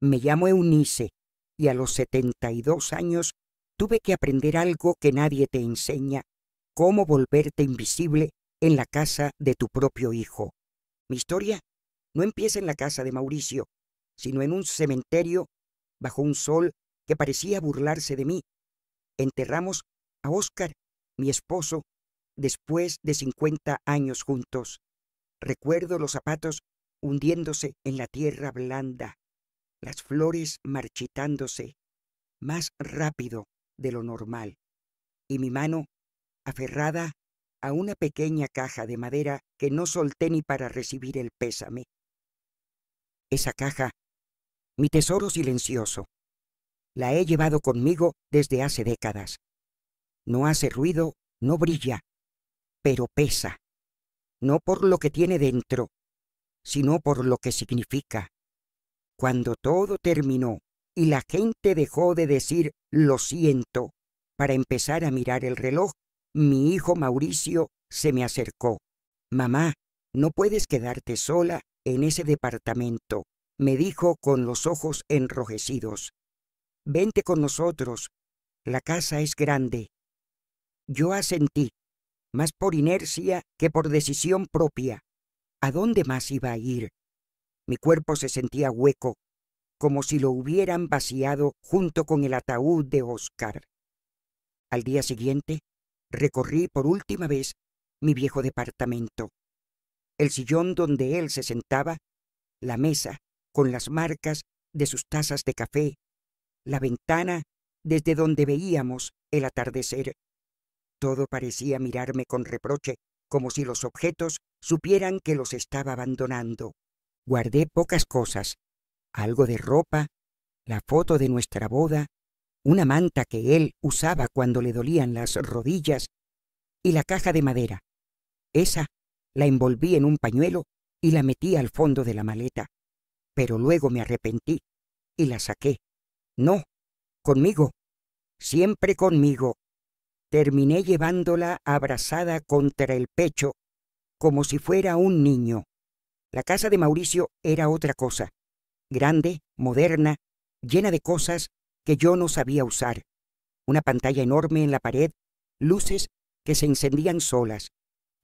Me llamo Eunice y a los 72 años tuve que aprender algo que nadie te enseña: cómo volverte invisible en la casa de tu propio hijo. Mi historia no empieza en la casa de Mauricio, sino en un cementerio bajo un sol que parecía burlarse de mí. Enterramos a Oscar, mi esposo, después de 50 años juntos. Recuerdo los zapatos hundiéndose en la tierra blanda, las flores marchitándose más rápido de lo normal, y mi mano aferrada a una pequeña caja de madera que no solté ni para recibir el pésame. Esa caja, mi tesoro silencioso, la he llevado conmigo desde hace décadas. No hace ruido, no brilla, pero pesa, no por lo que tiene dentro, sino por lo que significa. Cuando todo terminó y la gente dejó de decir "lo siento" para empezar a mirar el reloj, mi hijo Mauricio se me acercó. «Mamá, no puedes quedarte sola en ese departamento», me dijo con los ojos enrojecidos. «Vente con nosotros, la casa es grande». Yo asentí, más por inercia que por decisión propia. ¿A dónde más iba a ir? Mi cuerpo se sentía hueco, como si lo hubieran vaciado junto con el ataúd de Oscar. Al día siguiente, recorrí por última vez mi viejo departamento. El sillón donde él se sentaba, la mesa con las marcas de sus tazas de café, la ventana desde donde veíamos el atardecer. Todo parecía mirarme con reproche, como si los objetos supieran que los estaba abandonando. Guardé pocas cosas: algo de ropa, la foto de nuestra boda, una manta que él usaba cuando le dolían las rodillas, y la caja de madera. Esa la envolví en un pañuelo y la metí al fondo de la maleta. Pero luego me arrepentí y la saqué. No, conmigo, siempre conmigo. Terminé llevándola abrazada contra el pecho, como si fuera un niño. La casa de Mauricio era otra cosa, grande, moderna, llena de cosas que yo no sabía usar. Una pantalla enorme en la pared, luces que se encendían solas,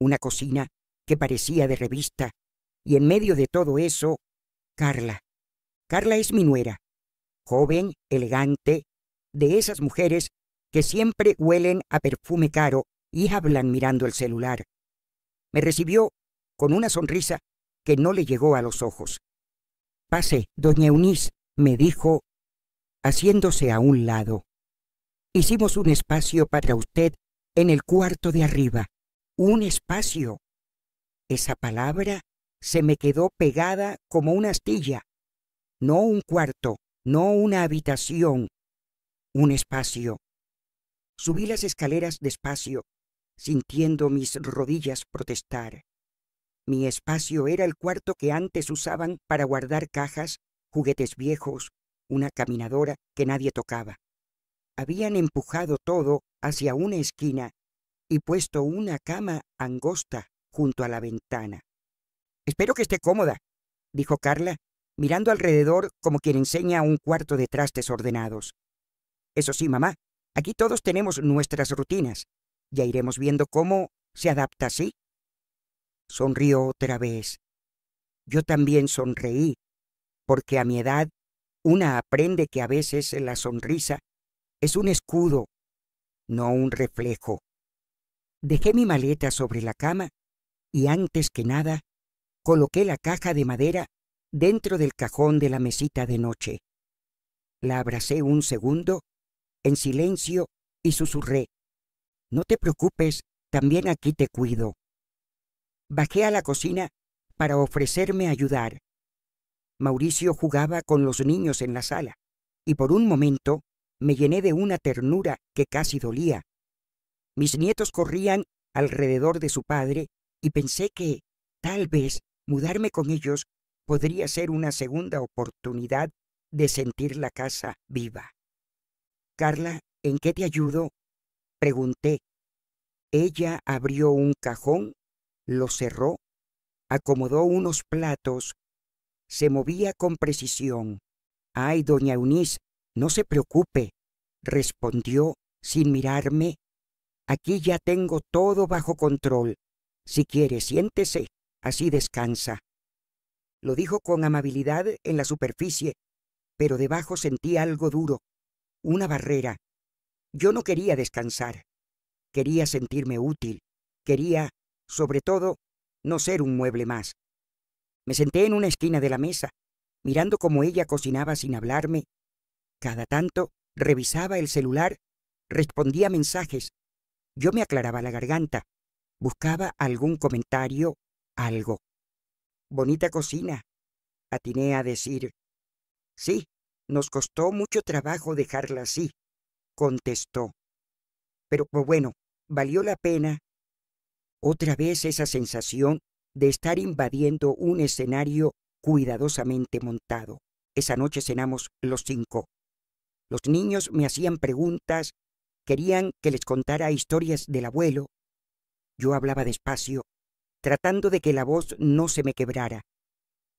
una cocina que parecía de revista, y en medio de todo eso, Carla. Carla es mi nuera, joven, elegante, de esas mujeres que siempre huelen a perfume caro y hablan mirando el celular. Me recibió con una sonrisa que no le llegó a los ojos. «Pase, doña Eunice», me dijo, haciéndose a un lado. «Hicimos un espacio para usted en el cuarto de arriba». Un espacio. Esa palabra se me quedó pegada como una astilla. No un cuarto, no una habitación, un espacio. Subí las escaleras despacio, sintiendo mis rodillas protestar. Mi espacio era el cuarto que antes usaban para guardar cajas, juguetes viejos, una caminadora que nadie tocaba. Habían empujado todo hacia una esquina y puesto una cama angosta junto a la ventana. «Espero que esté cómoda», dijo Carla, mirando alrededor como quien enseña un cuarto de trastes ordenados. «Eso sí, mamá, aquí todos tenemos nuestras rutinas. Ya iremos viendo cómo se adapta así». Sonrió otra vez. Yo también sonreí, porque a mi edad una aprende que a veces la sonrisa es un escudo, no un reflejo. Dejé mi maleta sobre la cama y antes que nada coloqué la caja de madera dentro del cajón de la mesita de noche. La abracé un segundo, en silencio, y susurré: «No te preocupes, también aquí te cuido». Bajé a la cocina para ofrecerme a ayudar. Mauricio jugaba con los niños en la sala, y por un momento me llené de una ternura que casi dolía. Mis nietos corrían alrededor de su padre y pensé que, tal vez, mudarme con ellos podría ser una segunda oportunidad de sentir la casa viva. «Carla, ¿en qué te ayudo?», pregunté. Ella abrió un cajón, lo cerró, acomodó unos platos, se movía con precisión. Ay, doña Eunice, no se preocupe, respondió sin mirarme. Aquí ya tengo todo bajo control. Si quiere, siéntese, así descansa. Lo dijo con amabilidad en la superficie, pero debajo sentí algo duro, una barrera. Yo no quería descansar. Quería sentirme útil. Quería, sobre todo, no ser un mueble más. Me senté en una esquina de la mesa, mirando cómo ella cocinaba sin hablarme. Cada tanto revisaba el celular, respondía mensajes. Yo me aclaraba la garganta, buscaba algún comentario, algo. Bonita cocina, atiné a decir. Sí, nos costó mucho trabajo dejarla así, contestó. Pero bueno, valió la pena. Otra vez esa sensación de estar invadiendo un escenario cuidadosamente montado. Esa noche cenamos los 5. Los niños me hacían preguntas, querían que les contara historias del abuelo. Yo hablaba despacio, tratando de que la voz no se me quebrara.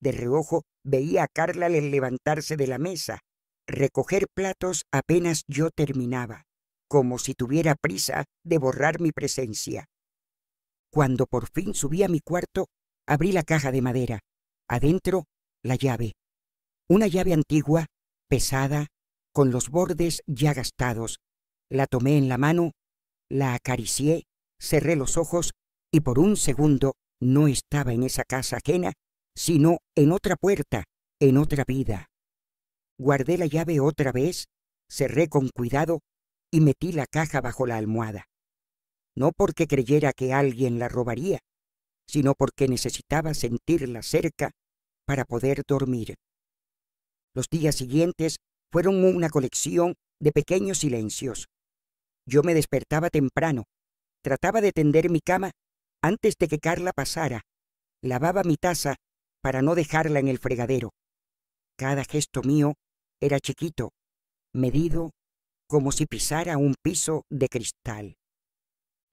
De reojo veía a Carla levantarse de la mesa, recoger platos apenas yo terminaba, como si tuviera prisa de borrar mi presencia. Cuando por fin subí a mi cuarto, abrí la caja de madera. Adentro, la llave. Una llave antigua, pesada, con los bordes ya gastados. La tomé en la mano, la acaricié, cerré los ojos y por un segundo no estaba en esa casa ajena, sino en otra puerta, en otra vida. Guardé la llave otra vez, cerré con cuidado y metí la caja bajo la almohada. No porque creyera que alguien la robaría, sino porque necesitaba sentirla cerca para poder dormir. Los días siguientes fueron una colección de pequeños silencios. Yo me despertaba temprano, trataba de tender mi cama antes de que Carla pasara, lavaba mi taza para no dejarla en el fregadero. Cada gesto mío era chiquito, medido, como si pisara un piso de cristal.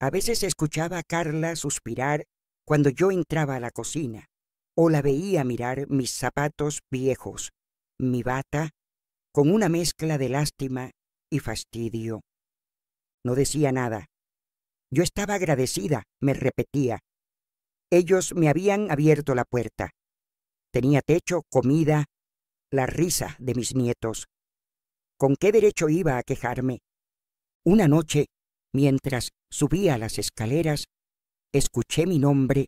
A veces escuchaba a Carla suspirar cuando yo entraba a la cocina, o la veía mirar mis zapatos viejos, mi bata, con una mezcla de lástima y fastidio. No decía nada. Yo estaba agradecida, me repetía. Ellos me habían abierto la puerta. Tenía techo, comida, la risa de mis nietos. ¿Con qué derecho iba a quejarme? Una noche, mientras subía las escaleras, escuché mi nombre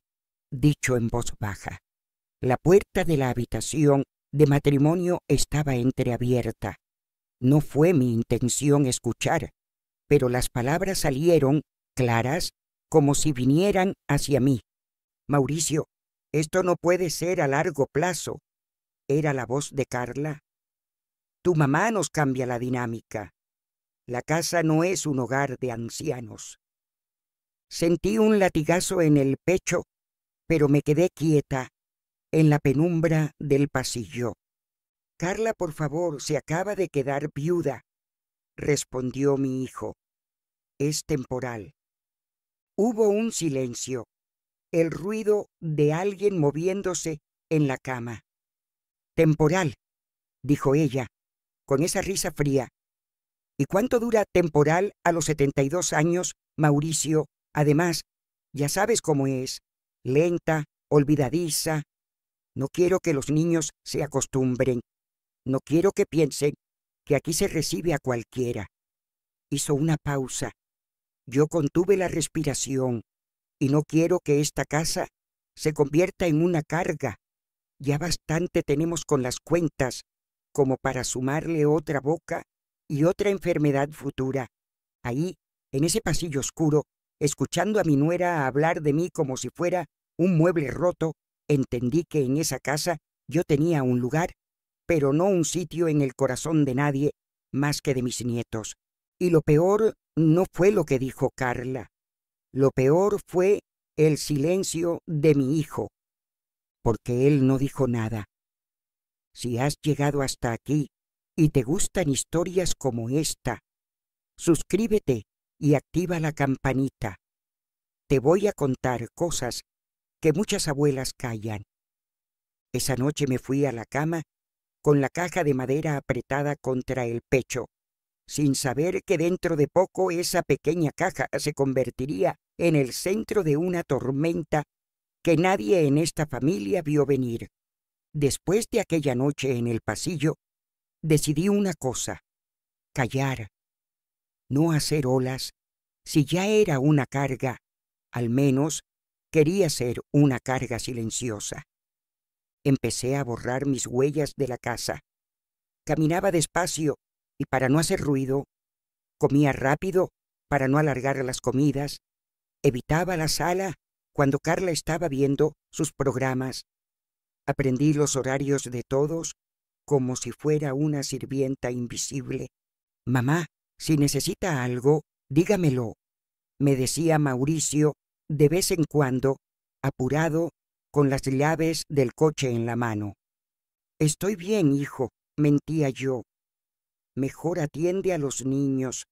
dicho en voz baja. La puerta de la habitación de matrimonio estaba entreabierta. No fue mi intención escuchar, pero las palabras salieron claras como si vinieran hacia mí. Mauricio, esto no puede ser a largo plazo. Era la voz de Carla. Tu mamá nos cambia la dinámica. La casa no es un hogar de ancianos. Sentí un latigazo en el pecho, pero me quedé quieta en la penumbra del pasillo. Carla, por favor, se acaba de quedar viuda, respondió mi hijo. Es temporal. Hubo un silencio, el ruido de alguien moviéndose en la cama. Temporal, dijo ella, con esa risa fría. ¿Y cuánto dura temporal a los 72 años, Mauricio? Además, ya sabes cómo es, lenta, olvidadiza. No quiero que los niños se acostumbren. No quiero que piensen que aquí se recibe a cualquiera. Hizo una pausa. Yo contuve la respiración y no quiero que esta casa se convierta en una carga. Ya bastante tenemos con las cuentas como para sumarle otra boca y otra enfermedad futura. Ahí, en ese pasillo oscuro, escuchando a mi nuera hablar de mí como si fuera un mueble roto, entendí que en esa casa yo tenía un lugar, pero no un sitio en el corazón de nadie más que de mis nietos. Y lo peor no fue lo que dijo Carla. Lo peor fue el silencio de mi hijo, porque él no dijo nada. Si has llegado hasta aquí y te gustan historias como esta, suscríbete y activa la campanita. Te voy a contar cosas que muchas abuelas callan. Esa noche me fui a la cama con la caja de madera apretada contra el pecho, sin saber que dentro de poco esa pequeña caja se convertiría en el centro de una tormenta que nadie en esta familia vio venir. Después de aquella noche en el pasillo, decidí una cosa: callar, no hacer olas. Si ya era una carga, al menos quería ser una carga silenciosa. Empecé a borrar mis huellas de la casa. Caminaba despacio y para no hacer ruido, comía rápido para no alargar las comidas, evitaba la sala cuando Carla estaba viendo sus programas. Aprendí los horarios de todos como si fuera una sirvienta invisible. Mamá, si necesita algo, dígamelo, me decía Mauricio de vez en cuando, apurado, con las llaves del coche en la mano. Estoy bien, hijo, mentía yo. Mejor atiende a los niños.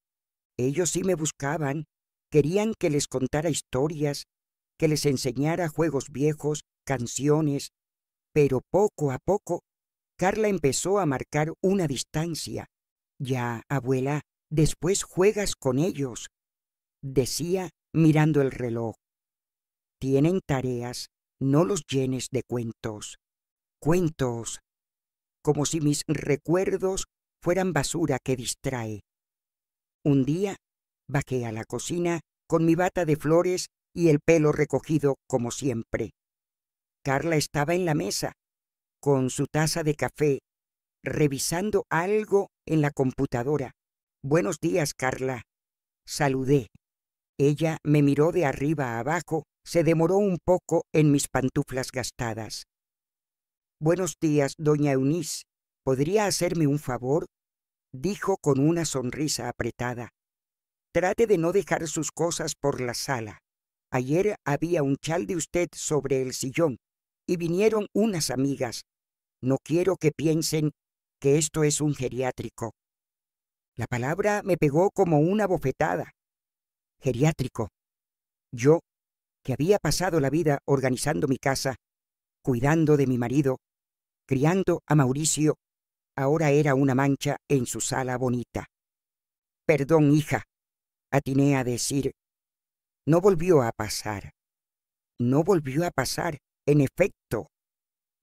Ellos sí me buscaban, querían que les contara historias, que les enseñara juegos viejos, canciones, pero poco a poco Carla empezó a marcar una distancia. Ya, abuela, después juegas con ellos, decía mirando el reloj. Tienen tareas, no los llenes de cuentos. Cuentos, como si mis recuerdos fueran basura que distrae. Un día bajé a la cocina con mi bata de flores y el pelo recogido como siempre. Carla estaba en la mesa, con su taza de café, revisando algo en la computadora. Buenos días, Carla. Saludé. Ella me miró de arriba a abajo, se demoró un poco en mis pantuflas gastadas. Buenos días, doña Eunice. ¿Podría hacerme un favor?, dijo con una sonrisa apretada. Trate de no dejar sus cosas por la sala. Ayer había un chal de usted sobre el sillón y vinieron unas amigas. No quiero que piensen que esto es un geriátrico. La palabra me pegó como una bofetada. Geriátrico. Yo, que había pasado la vida organizando mi casa, cuidando de mi marido, criando a Mauricio, ahora era una mancha en su sala bonita. Perdón, hija, atiné a decir. No volvió a pasar. No volvió a pasar, en efecto.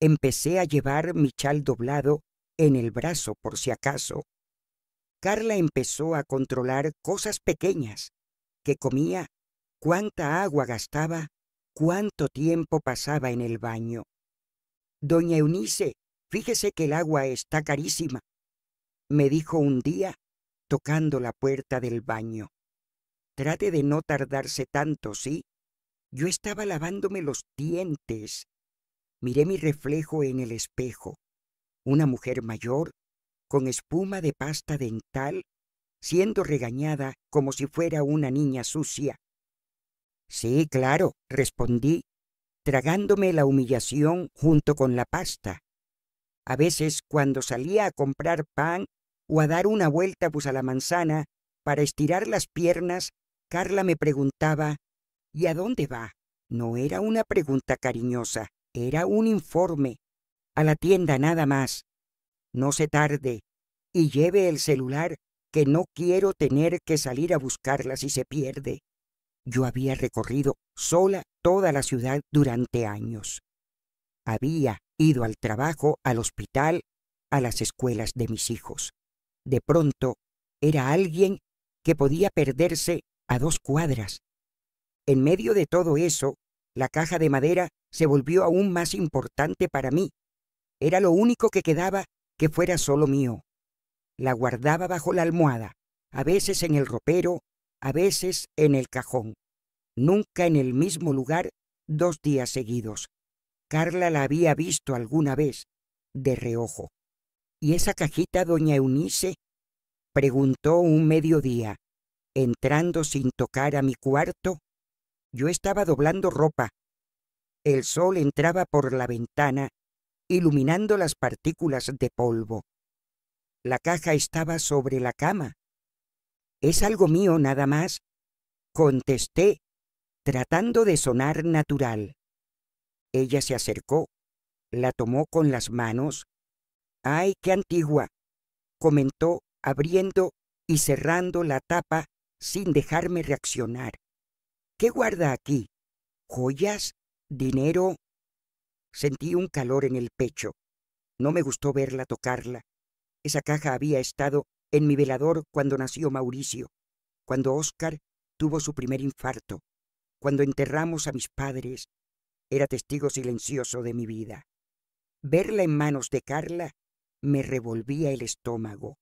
Empecé a llevar mi chal doblado en el brazo por si acaso. Carla empezó a controlar cosas pequeñas: qué comía, cuánta agua gastaba, cuánto tiempo pasaba en el baño. Doña Eunice, fíjese que el agua está carísima, me dijo un día, tocando la puerta del baño. Trate de no tardarse tanto, ¿sí? Yo estaba lavándome los dientes. Miré mi reflejo en el espejo. Una mujer mayor, con espuma de pasta dental, siendo regañada como si fuera una niña sucia. Sí, claro, respondí, tragándome la humillación junto con la pasta. A veces, cuando salía a comprar pan o a dar una vuelta a la manzana para estirar las piernas, Carla me preguntaba, ¿y a dónde va? No era una pregunta cariñosa, era un informe. A la tienda nada más. No se tarde y lleve el celular, que no quiero tener que salir a buscarla si se pierde. Yo había recorrido sola toda la ciudad durante años. Había ido al trabajo, al hospital, a las escuelas de mis hijos. De pronto, era alguien que podía perderse a 2 cuadras. En medio de todo eso, la caja de madera se volvió aún más importante para mí. Era lo único que quedaba que fuera solo mío. La guardaba bajo la almohada, a veces en el ropero, a veces en el cajón. Nunca en el mismo lugar 2 días seguidos. Carla la había visto alguna vez, de reojo. ¿Y esa cajita, doña Eunice?, preguntó un mediodía, entrando sin tocar a mi cuarto. Yo estaba doblando ropa. El sol entraba por la ventana, iluminando las partículas de polvo. La caja estaba sobre la cama. «Es algo mío nada más», contesté, tratando de sonar natural. Ella se acercó, la tomó con las manos, ¡Ay, qué antigua!, comentó, abriendo y cerrando la tapa sin dejarme reaccionar. ¿Qué guarda aquí? ¿Joyas? ¿Dinero? Sentí un calor en el pecho. No me gustó verla tocarla. Esa caja había estado en mi velador cuando nació Mauricio, cuando Óscar tuvo su primer infarto, cuando enterramos a mis padres. Era testigo silencioso de mi vida. Verla en manos de Carla me revolvía el estómago.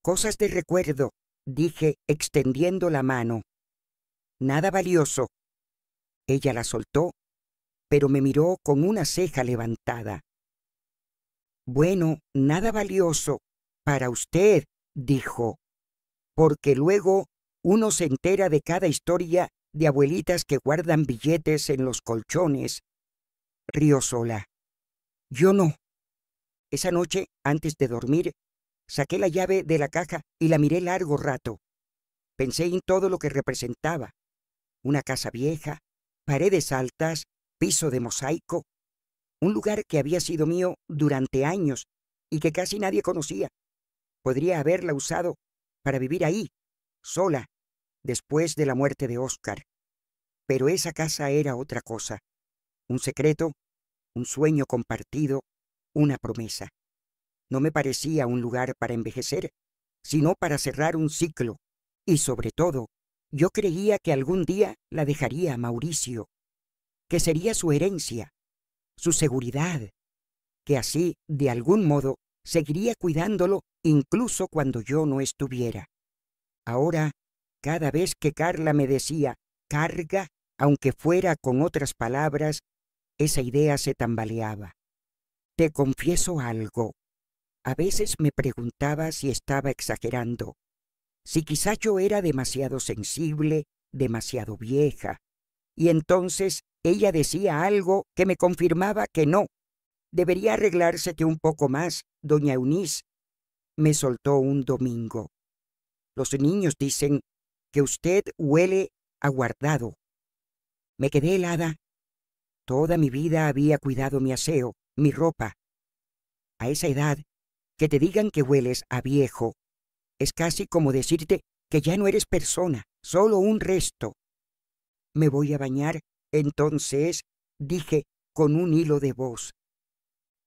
Cosas de recuerdo, dije, extendiendo la mano. Nada valioso. Ella la soltó, pero me miró con una ceja levantada. Bueno, nada valioso para usted, dijo, porque luego uno se entera de cada historia de abuelitas que guardan billetes en los colchones. Rió sola. Yo no. Esa noche, antes de dormir, saqué la llave de la caja y la miré largo rato. Pensé en todo lo que representaba. Una casa vieja, paredes altas, piso de mosaico, un lugar que había sido mío durante años y que casi nadie conocía. Podría haberla usado para vivir ahí, sola, después de la muerte de Óscar. Pero esa casa era otra cosa. Un secreto, un sueño compartido, una promesa. No me parecía un lugar para envejecer, sino para cerrar un ciclo. Y sobre todo, yo creía que algún día la dejaría a Mauricio, que sería su herencia, su seguridad, que así, de algún modo, seguiría cuidándolo incluso cuando yo no estuviera. Ahora, cada vez que Carla me decía «carga», aunque fuera con otras palabras, esa idea se tambaleaba. Te confieso algo. A veces me preguntaba si estaba exagerando, si quizá yo era demasiado sensible, demasiado vieja, y entonces ella decía algo que me confirmaba que no. Debería arreglarse que un poco más, doña Eunice. Me soltó un domingo. Los niños dicen que usted huele a guardado. Me quedé helada. Toda mi vida había cuidado mi aseo, mi ropa. A esa edad, que te digan que hueles a viejo, es casi como decirte que ya no eres persona, solo un resto. Me voy a bañar, entonces, dije con un hilo de voz.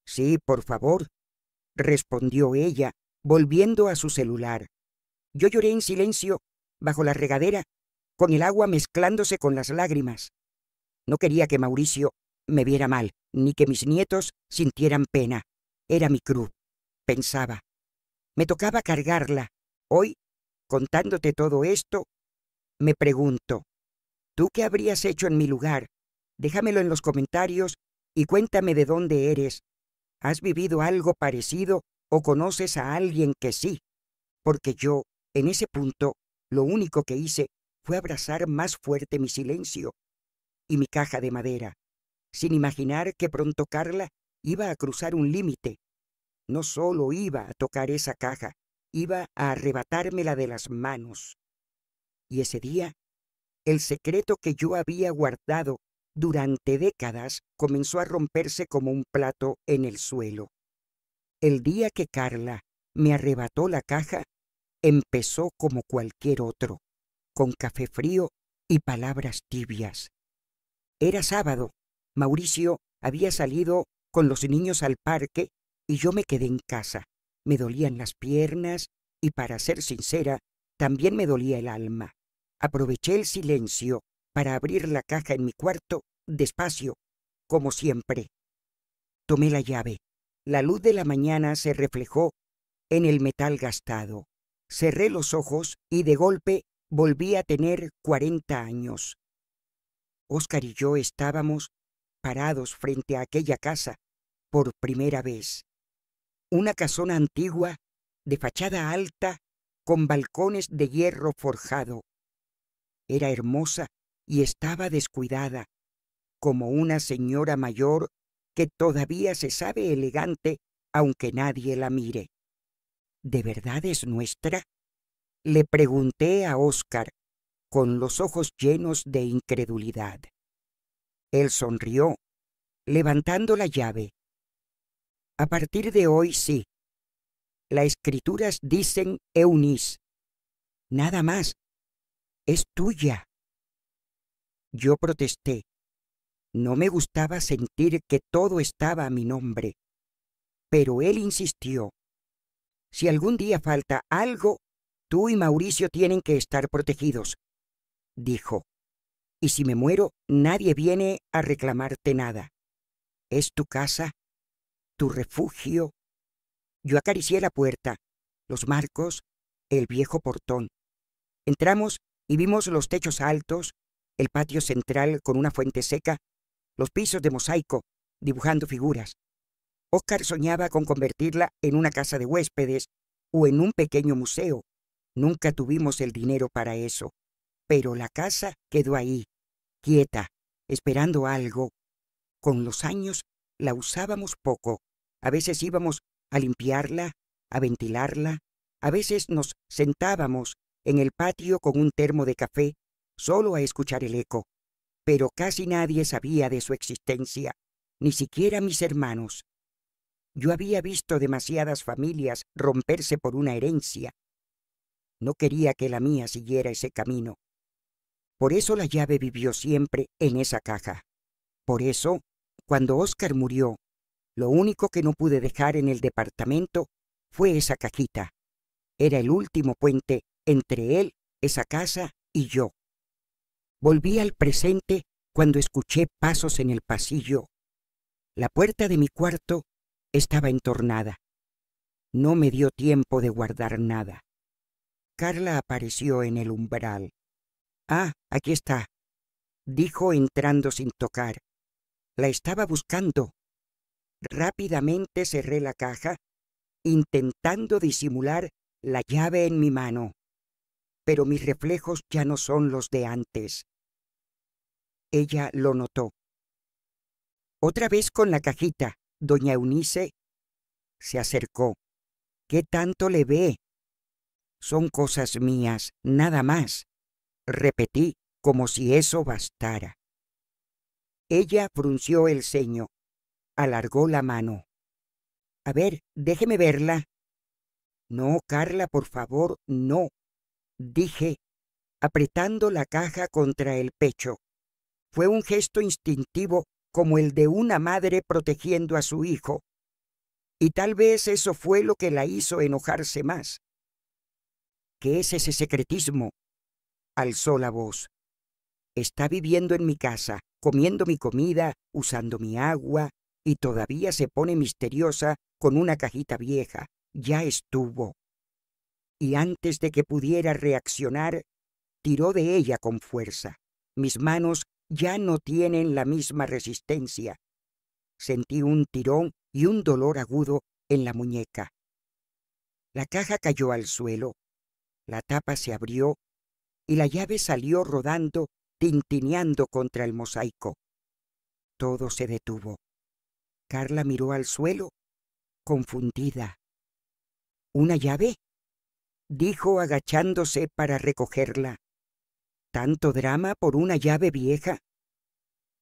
Sí, por favor, respondió ella, volviendo a su celular. Yo lloré en silencio, bajo la regadera, con el agua mezclándose con las lágrimas. No quería que Mauricio me viera mal, ni que mis nietos sintieran pena. Era mi cruz, pensaba. Me tocaba cargarla. Hoy, contándote todo esto, me pregunto, ¿tú qué habrías hecho en mi lugar? Déjamelo en los comentarios y cuéntame de dónde eres. ¿Has vivido algo parecido o conoces a alguien que sí? Porque yo, en ese punto, lo único que hice fue abrazar más fuerte mi silencio y mi caja de madera, sin imaginar que pronto Carla iba a cruzar un límite. No solo iba a tocar esa caja, iba a arrebatármela de las manos. Y ese día, el secreto que yo había guardado durante décadas comenzó a romperse como un plato en el suelo. El día que Carla me arrebató la caja, empezó como cualquier otro, con café frío y palabras tibias. Era sábado. Mauricio había salido con los niños al parque y yo me quedé en casa. Me dolían las piernas y, para ser sincera, también me dolía el alma. Aproveché el silencio para abrir la caja en mi cuarto, despacio, como siempre. Tomé la llave. La luz de la mañana se reflejó en el metal gastado. Cerré los ojos y de golpe volví a tener 40 años. Óscar y yo estábamos parados frente a aquella casa por primera vez. Una casona antigua, de fachada alta, con balcones de hierro forjado. Era hermosa y estaba descuidada, como una señora mayor que todavía se sabe elegante aunque nadie la mire. ¿De verdad es nuestra?, le pregunté a Óscar, con los ojos llenos de incredulidad. Él sonrió, levantando la llave. A partir de hoy sí. Las escrituras dicen Eunice. Nada más. Es tuya. Yo protesté. No me gustaba sentir que todo estaba a mi nombre. Pero él insistió. Si algún día falta algo, tú y Mauricio tienen que estar protegidos, dijo. Y si me muero, nadie viene a reclamarte nada. Es tu casa, tu refugio. Yo acaricié la puerta, los marcos, el viejo portón. Entramos y vimos los techos altos, el patio central con una fuente seca, los pisos de mosaico, dibujando figuras. Oscar soñaba con convertirla en una casa de huéspedes o en un pequeño museo. Nunca tuvimos el dinero para eso, pero la casa quedó ahí, quieta, esperando algo. Con los años la usábamos poco. A veces íbamos a limpiarla, a ventilarla. A veces nos sentábamos en el patio con un termo de café, solo a escuchar el eco. Pero casi nadie sabía de su existencia, ni siquiera mis hermanos. Yo había visto demasiadas familias romperse por una herencia. No quería que la mía siguiera ese camino. Por eso la llave vivió siempre en esa caja. Por eso, cuando Oscar murió, lo único que no pude dejar en el departamento fue esa cajita. Era el último puente entre él, esa casa y yo. Volví al presente cuando escuché pasos en el pasillo. La puerta de mi cuarto estaba entornada. No me dio tiempo de guardar nada. Carla apareció en el umbral. «Ah, aquí está», dijo entrando sin tocar. La estaba buscando. Rápidamente cerré la caja, intentando disimular la llave en mi mano. Pero mis reflejos ya no son los de antes. Ella lo notó. Otra vez con la cajita, doña Eunice se acercó. «¿Qué tanto le ve?» «Son cosas mías, nada más», repetí como si eso bastara. Ella frunció el ceño, alargó la mano. «A ver, déjeme verla». «No, Carla, por favor, no», dije, apretando la caja contra el pecho. Fue un gesto instintivo como el de una madre protegiendo a su hijo. Y tal vez eso fue lo que la hizo enojarse más. «¿Qué es ese secretismo?», alzó la voz. «Está viviendo en mi casa, comiendo mi comida, usando mi agua, y todavía se pone misteriosa con una cajita vieja. Ya estuvo». Y antes de que pudiera reaccionar, tiró de ella con fuerza. Mis manos ya no tienen la misma resistencia. Sentí un tirón y un dolor agudo en la muñeca. La caja cayó al suelo, la tapa se abrió y la llave salió rodando, tintineando contra el mosaico. Todo se detuvo. Carla miró al suelo, confundida. «¿Una llave?», dijo agachándose para recogerla. «¿Tanto drama por una llave vieja?».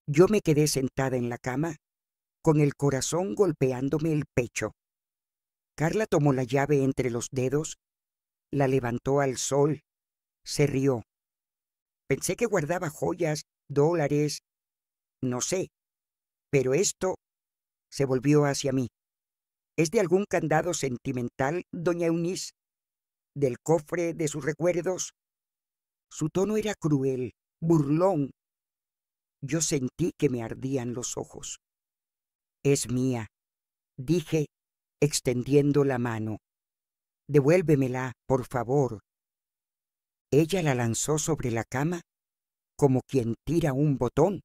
Yo me quedé sentada en la cama, con el corazón golpeándome el pecho. Carla tomó la llave entre los dedos, la levantó al sol, se rió. Pensé que guardaba joyas, dólares, no sé, pero esto se volvió hacia mí. «¿Es de algún candado sentimental, doña Eunice? ¿Del cofre de sus recuerdos?». Su tono era cruel, burlón. Yo sentí que me ardían los ojos. «Es mía», dije, extendiendo la mano. «Devuélvemela, por favor». Ella la lanzó sobre la cama, como quien tira un botón.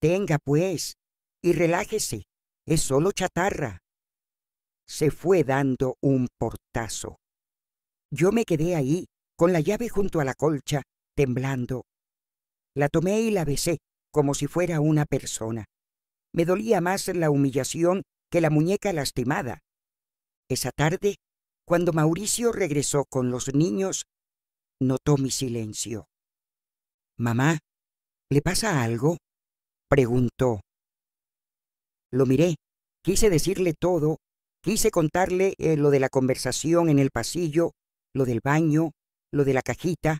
«Tenga, pues, y relájese, es solo chatarra». Se fue dando un portazo. Yo me quedé ahí, con la llave junto a la colcha, temblando. La tomé y la besé, como si fuera una persona. Me dolía más la humillación que la muñeca lastimada. Esa tarde, cuando Mauricio regresó con los niños, notó mi silencio. «Mamá, ¿le pasa algo?», preguntó. Lo miré, quise decirle todo, Quise contarle lo de la conversación en el pasillo, lo del baño, lo de la cajita,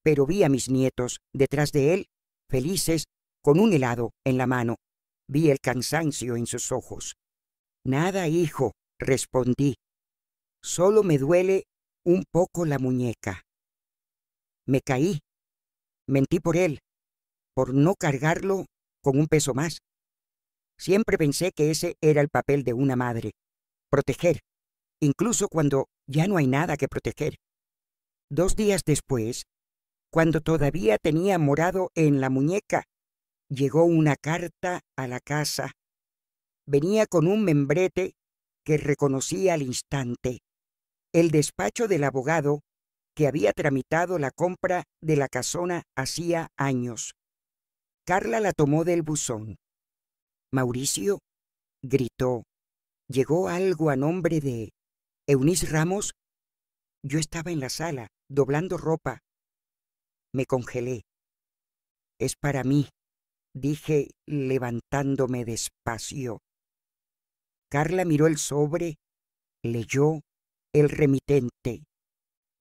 pero vi a mis nietos detrás de él, felices, con un helado en la mano. Vi el cansancio en sus ojos. Nada, hijo, respondí. Solo me duele un poco la muñeca. Me caí. Mentí por él, por no cargarlo con un peso más. Siempre pensé que ese era el papel de una madre. Proteger, incluso cuando ya no hay nada que proteger. 2 días después, cuando todavía tenía morado en la muñeca, llegó una carta a la casa. Venía con un membrete que reconocí al instante. El despacho del abogado que había tramitado la compra de la casona hacía años. Carla la tomó del buzón. «Mauricio», gritó, «¿llegó algo a nombre de Eunice Ramos?» Yo estaba en la sala, doblando ropa. Me congelé. «Es para mí», dije, levantándome despacio. Carla miró el sobre, leyó el remitente.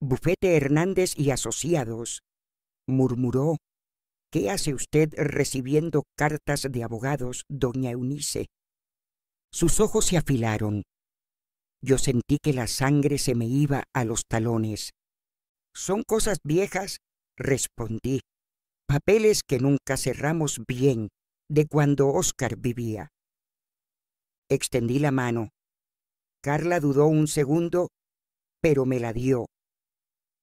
«Bufete Hernández y Asociados», murmuró. «¿Qué hace usted recibiendo cartas de abogados, doña Eunice?» Sus ojos se afilaron. Yo sentí que la sangre se me iba a los talones. «Son cosas viejas», respondí. «Papeles que nunca cerramos bien de cuando Óscar vivía». Extendí la mano. Carla dudó un segundo, pero me la dio.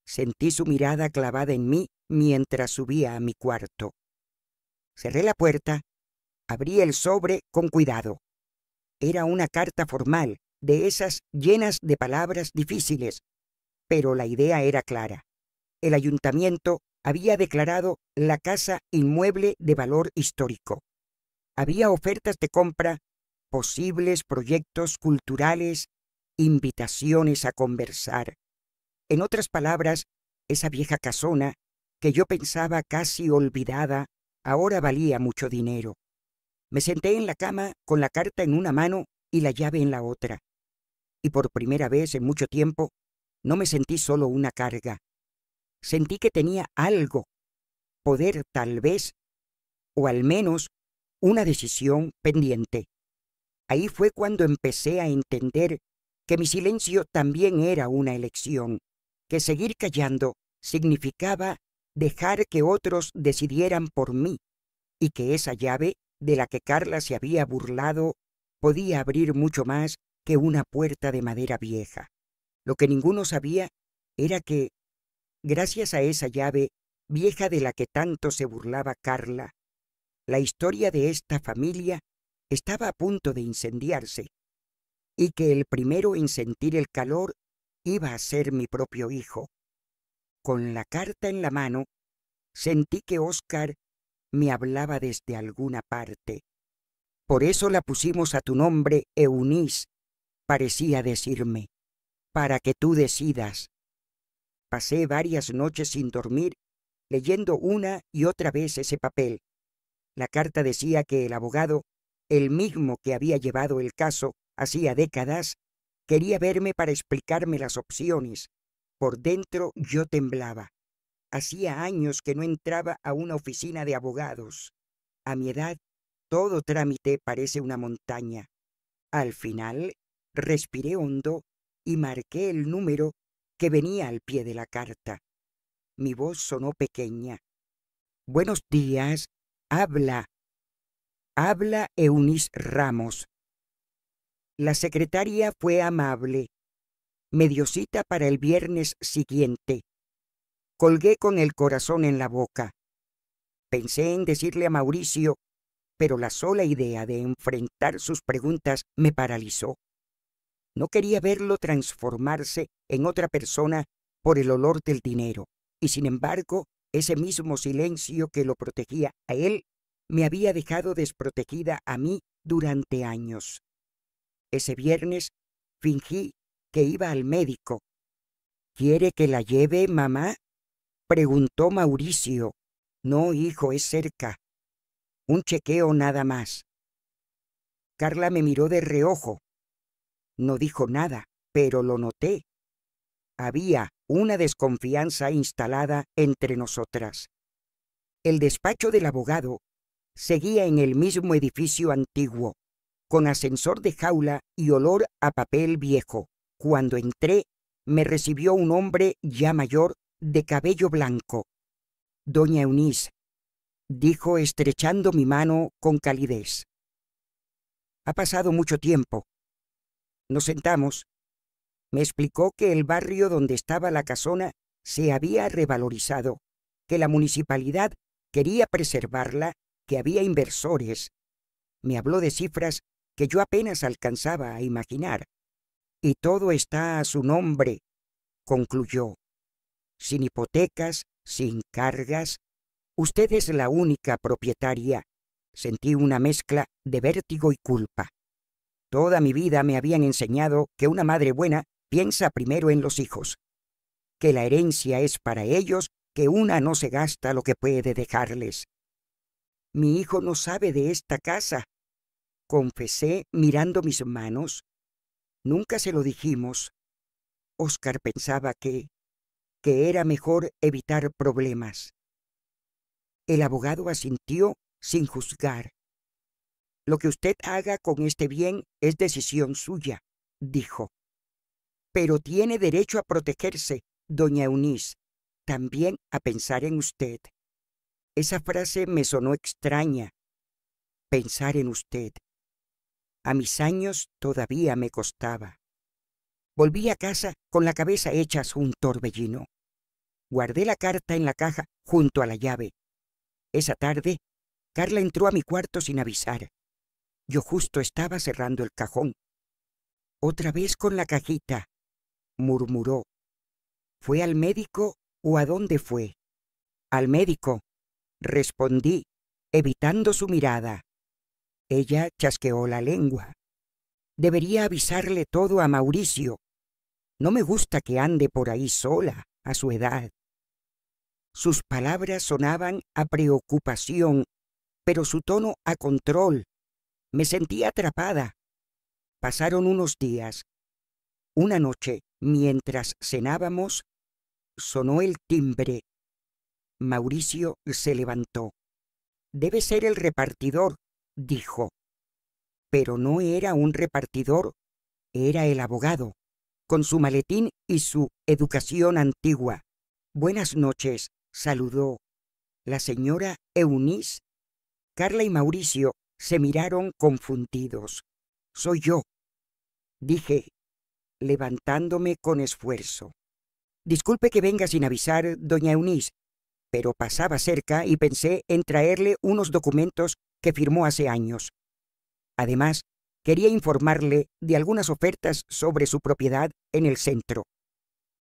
Sentí su mirada clavada en mí mientras subía a mi cuarto. Cerré la puerta, abrí el sobre con cuidado. Era una carta formal, de esas llenas de palabras difíciles, pero la idea era clara. El ayuntamiento había declarado la casa inmueble de valor histórico. Había ofertas de compra, posibles proyectos culturales, invitaciones a conversar. En otras palabras, esa vieja casona, que yo pensaba casi olvidada, ahora valía mucho dinero. Me senté en la cama con la carta en una mano y la llave en la otra. Y por primera vez en mucho tiempo, no me sentí solo una carga. Sentí que tenía algo, poder tal vez, o al menos una decisión pendiente. Ahí fue cuando empecé a entender que mi silencio también era una elección, que seguir callando significaba dejar que otros decidieran por mí, y que esa llave de la que Carla se había burlado podía abrir mucho más que una puerta de madera vieja. Lo que ninguno sabía era que, gracias a esa llave vieja de la que tanto se burlaba Carla, la historia de esta familia estaba a punto de incendiarse, y que el primero en sentir el calor iba a ser mi propio hijo. Con la carta en la mano, sentí que Óscar me hablaba desde alguna parte. «Por eso la pusimos a tu nombre, Eunice», parecía decirme, «para que tú decidas». Pasé varias noches sin dormir, leyendo una y otra vez ese papel. La carta decía que el abogado, el mismo que había llevado el caso hacía décadas, quería verme para explicarme las opciones. Por dentro yo temblaba. Hacía años que no entraba a una oficina de abogados. A mi edad, todo trámite parece una montaña. Al final, respiré hondo y marqué el número que venía al pie de la carta. Mi voz sonó pequeña. «Buenos días. Habla Eunice Ramos». La secretaria fue amable. Me dio cita para el viernes siguiente. Colgué con el corazón en la boca. Pensé en decirle a Mauricio, pero la sola idea de enfrentar sus preguntas me paralizó. No quería verlo transformarse en otra persona por el olor del dinero, y sin embargo, ese mismo silencio que lo protegía a él me había dejado desprotegida a mí durante años. Ese viernes fingí que iba al médico. «¿Quiere que la lleve, mamá?», preguntó Mauricio. «No, hijo, es cerca. Un chequeo nada más». Carla me miró de reojo. No dijo nada, pero lo noté. Había una desconfianza instalada entre nosotras. El despacho del abogado seguía en el mismo edificio antiguo, con ascensor de jaula y olor a papel viejo. Cuando entré, me recibió un hombre ya mayor, de cabello blanco. «Doña Eunice», dijo estrechando mi mano con calidez. «Ha pasado mucho tiempo». Nos sentamos. Me explicó que el barrio donde estaba la casona se había revalorizado, que la municipalidad quería preservarla, que había inversores. Me habló de cifras que yo apenas alcanzaba a imaginar. «Y todo está a su nombre», concluyó. «Sin hipotecas, sin cargas. Usted es la única propietaria». Sentí una mezcla de vértigo y culpa. Toda mi vida me habían enseñado que una madre buena piensa primero en los hijos, que la herencia es para ellos, que una no se gasta lo que puede dejarles. «Mi hijo no sabe de esta casa», confesé mirando mis manos. «Nunca se lo dijimos. Oscar pensaba que era mejor evitar problemas». El abogado asintió sin juzgar. «Lo que usted haga con este bien es decisión suya», dijo. «Pero tiene derecho a protegerse, doña Eunice, también a pensar en usted». Esa frase me sonó extraña. Pensar en usted. A mis años todavía me costaba. Volví a casa con la cabeza hecha un torbellino. Guardé la carta en la caja junto a la llave. Esa tarde, Carla entró a mi cuarto sin avisar. Yo justo estaba cerrando el cajón. «Otra vez con la cajita», murmuró. «¿Fue al médico o a dónde fue?» «Al médico», respondí, evitando su mirada. Ella chasqueó la lengua. «Debería avisarle todo a Mauricio. No me gusta que ande por ahí sola, a su edad». Sus palabras sonaban a preocupación, pero su tono a control. Me sentí atrapada. Pasaron unos días. Una noche, mientras cenábamos, sonó el timbre. Mauricio se levantó. «Debe ser el repartidor», dijo. Pero no era un repartidor, era el abogado, con su maletín y su educación antigua. «Buenas noches», saludó. «¿La señora Eunice?» Carla y Mauricio se miraron confundidos. «Soy yo», dije, levantándome con esfuerzo. «Disculpe que venga sin avisar, doña Eunice, pero pasaba cerca y pensé en traerle unos documentos que firmó hace años. Además, quería informarle de algunas ofertas sobre su propiedad en el centro».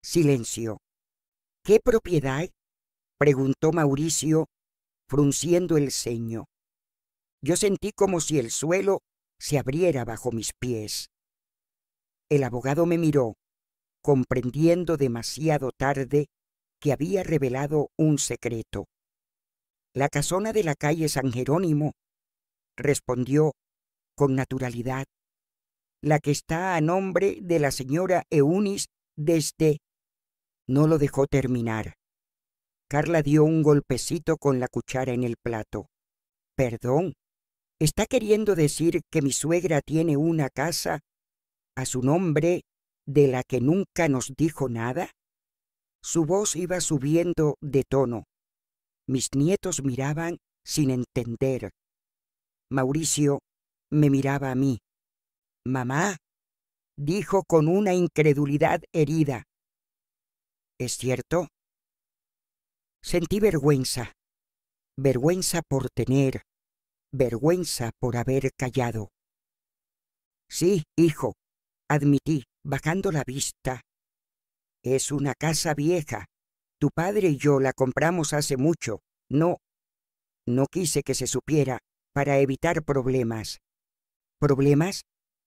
Silencio. «¿Qué propiedad?», preguntó Mauricio, frunciendo el ceño. Yo sentí como si el suelo se abriera bajo mis pies. El abogado me miró, comprendiendo demasiado tarde que había revelado un secreto. «La casona de la calle San Jerónimo», respondió con naturalidad. «La que está a nombre de la señora Eunice desde...». No lo dejó terminar. Carla dio un golpecito con la cuchara en el plato. «Perdón, ¿está queriendo decir que mi suegra tiene una casa a su nombre de la que nunca nos dijo nada?» Su voz iba subiendo de tono. Mis nietos miraban sin entender. Mauricio me miraba a mí. «Mamá», dijo con una incredulidad herida. «¿Es cierto?». Sentí vergüenza. Vergüenza por tener. Vergüenza por haber callado. «Sí, hijo», admití, bajando la vista. «Es una casa vieja. Tu padre y yo la compramos hace mucho. No quise que se supiera para evitar problemas». «¿Problemas?».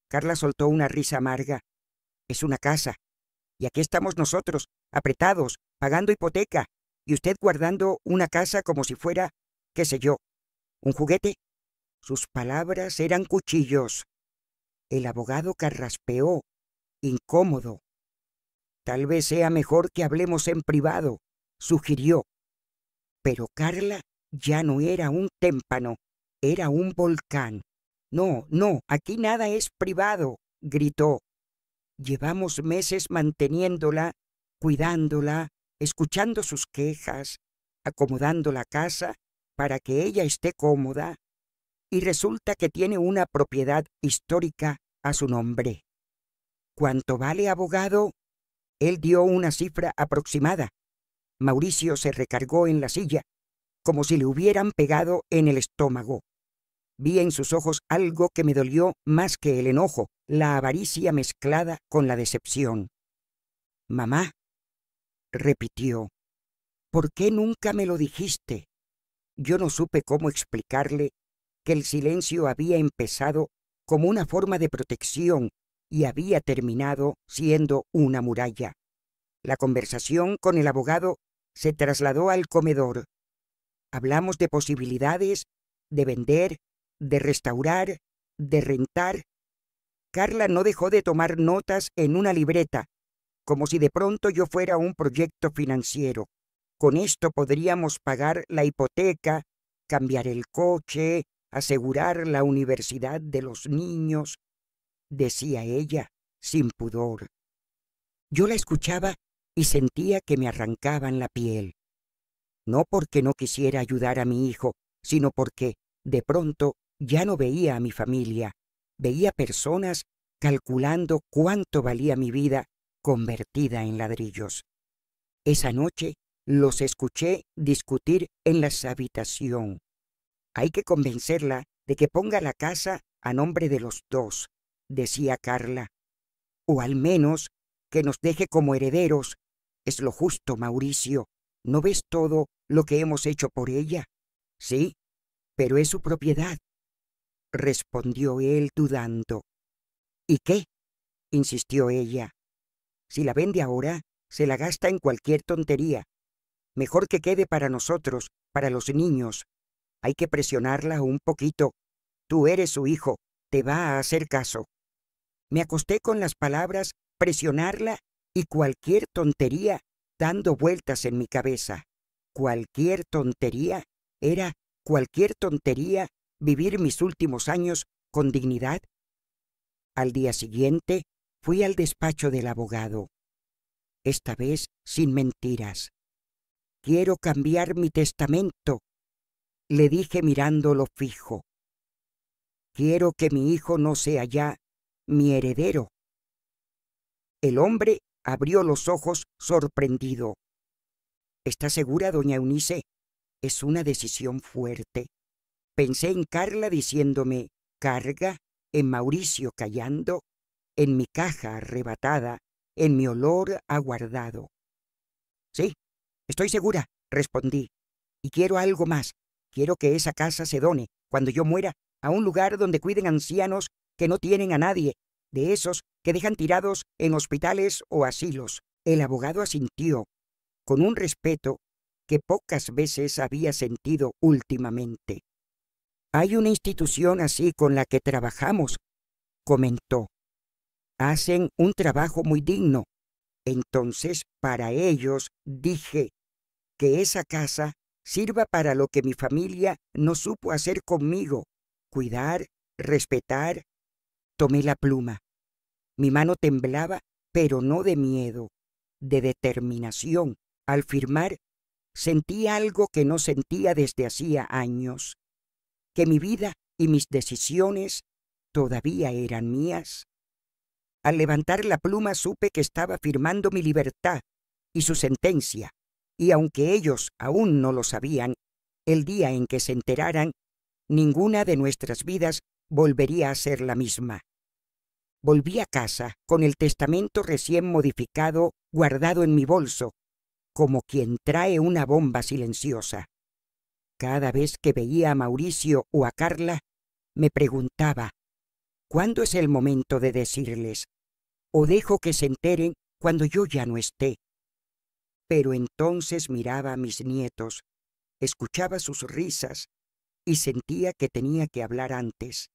Carla soltó una risa amarga. «Es una casa. Y aquí estamos nosotros, apretados, pagando hipoteca, y usted guardando una casa como si fuera, qué sé yo, un juguete». Sus palabras eran cuchillos. El abogado carraspeó, incómodo. Tal vez sea mejor que hablemos en privado, sugirió. Pero Carla ya no era un témpano, era un volcán. No, no, aquí nada es privado, gritó. Llevamos meses manteniéndola, cuidándola, escuchando sus quejas, acomodando la casa para que ella esté cómoda, y resulta que tiene una propiedad histórica a su nombre. ¿Cuánto vale, abogado? Él dio una cifra aproximada. Mauricio se recargó en la silla, como si le hubieran pegado en el estómago. Vi en sus ojos algo que me dolió más que el enojo, la avaricia mezclada con la decepción. Mamá, repitió, ¿por qué nunca me lo dijiste? Yo no supe cómo explicarle que el silencio había empezado como una forma de protección y había terminado siendo una muralla. La conversación con el abogado se trasladó al comedor. Hablamos de posibilidades, de vender, de restaurar, de rentar. Carla no dejó de tomar notas en una libreta, como si de pronto yo fuera un proyecto financiero. Con esto podríamos pagar la hipoteca, cambiar el coche, asegurar la universidad de los niños, decía ella, sin pudor. Yo la escuchaba y sentía que me arrancaban la piel. No porque no quisiera ayudar a mi hijo, sino porque, de pronto, ya no veía a mi familia. Veía personas calculando cuánto valía mi vida convertida en ladrillos. Esa noche los escuché discutir en la habitación. Hay que convencerla de que ponga la casa a nombre de los dos, decía Carla. O al menos que nos deje como herederos. Es lo justo, Mauricio. ¿No ves todo lo que hemos hecho por ella? Sí, pero es su propiedad, respondió él dudando. ¿Y qué? Insistió ella. Si la vende ahora, se la gasta en cualquier tontería. Mejor que quede para nosotros, para los niños. Hay que presionarla un poquito. Tú eres su hijo, te va a hacer caso. Me acosté con las palabras presionarla y cualquier tontería dando vueltas en mi cabeza. Cualquier tontería era cualquier tontería vivir mis últimos años con dignidad. Al día siguiente fui al despacho del abogado. Esta vez sin mentiras. Quiero cambiar mi testamento, le dije mirándolo fijo. Quiero que mi hijo no sea ya mi heredero. El hombre abrió los ojos sorprendido. ¿Está segura, doña Eunice? Es una decisión fuerte. Pensé en Carla diciéndome carga, en Mauricio callando, en mi caja arrebatada, en mi olor aguardado. Sí, estoy segura, respondí. Y quiero algo más. Quiero que esa casa se done, cuando yo muera, a un lugar donde cuiden ancianos que no tienen a nadie, de esos que dejan tirados en hospitales o asilos. El abogado asintió, con un respeto que pocas veces había sentido últimamente. Hay una institución así con la que trabajamos, comentó. Hacen un trabajo muy digno. Entonces, para ellos, dije, que esa casa sirva para lo que mi familia no supo hacer conmigo, cuidar, respetar. Tomé la pluma. Mi mano temblaba, pero no de miedo, de determinación. Al firmar, sentí algo que no sentía desde hacía años, que mi vida y mis decisiones todavía eran mías. Al levantar la pluma supe que estaba firmando mi libertad y su sentencia, y aunque ellos aún no lo sabían, el día en que se enteraran, ninguna de nuestras vidas volvería a ser la misma. Volví a casa con el testamento recién modificado guardado en mi bolso, como quien trae una bomba silenciosa. Cada vez que veía a Mauricio o a Carla, me preguntaba, ¿cuándo es el momento de decirles? ¿O dejo que se enteren cuando yo ya no esté? Pero entonces miraba a mis nietos, escuchaba sus risas y sentía que tenía que hablar antes.